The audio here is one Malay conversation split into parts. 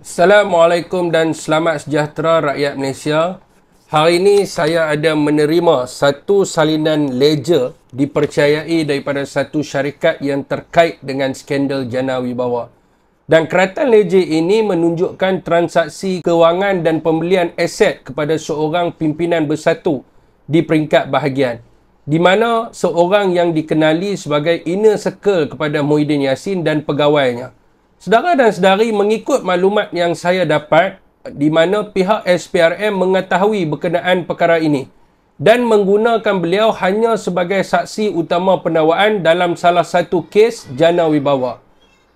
Assalamualaikum dan selamat sejahtera rakyat Malaysia. Hari ini saya ada menerima satu salinan ledger dipercayai daripada satu syarikat yang terkait dengan skandal Jana Wibawa. Dan keratan ledger ini menunjukkan transaksi kewangan dan pembelian aset kepada seorang pimpinan bersatu di peringkat bahagian, di mana seorang yang dikenali sebagai inner circle kepada Muhyiddin Yassin dan pegawainya. Saudara dan saudari, mengikut maklumat yang saya dapat, di mana pihak SPRM mengetahui berkenaan perkara ini dan menggunakan beliau hanya sebagai saksi utama pendakwaan dalam salah satu kes Jana Wibawa.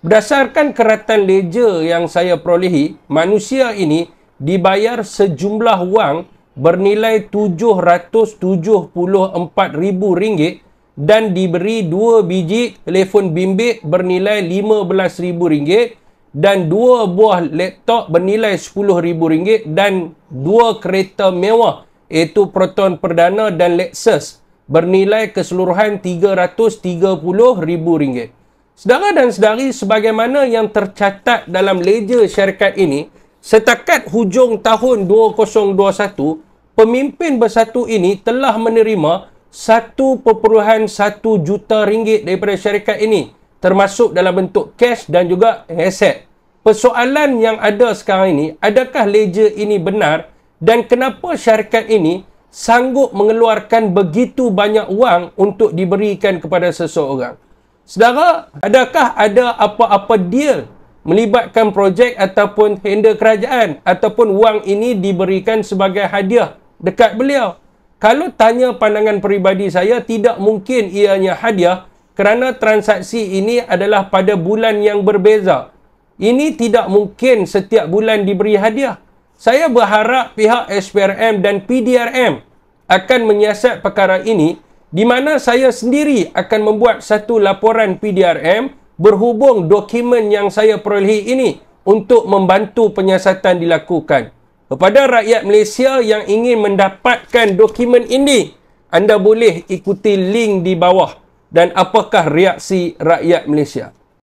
Berdasarkan keratan ledger yang saya perolehi, manusia ini dibayar sejumlah wang bernilai RM774,000 dan diberi 2 biji telefon bimbit bernilai RM15,000 dan 2 buah laptop bernilai RM10,000 dan 2 kereta mewah iaitu Proton Perdana dan Lexus bernilai keseluruhan RM330,000. Saudara dan saudari, sebagaimana yang tercatat dalam ledger syarikat ini, setakat hujung tahun 2021, pemimpin bersatu ini telah menerima RM1.1 juta daripada syarikat ini, termasuk dalam bentuk cash dan juga aset. Persoalan yang ada sekarang ini, adakah ledger ini benar dan kenapa syarikat ini sanggup mengeluarkan begitu banyak wang untuk diberikan kepada seseorang? Saudara, adakah ada apa-apa deal melibatkan projek ataupun tender kerajaan ataupun wang ini diberikan sebagai hadiah dekat beliau? Kalau tanya pandangan peribadi saya, tidak mungkin ianya hadiah kerana transaksi ini adalah pada bulan yang berbeza. Ini tidak mungkin setiap bulan diberi hadiah. Saya berharap pihak SPRM dan PDRM akan menyiasat perkara ini, di mana saya sendiri akan membuat satu laporan PDRM berhubung dokumen yang saya perolehi ini untuk membantu penyiasatan dilakukan. Kepada rakyat Malaysia yang ingin mendapatkan dokumen ini, anda boleh ikuti link di bawah. Dan apakah reaksi rakyat Malaysia?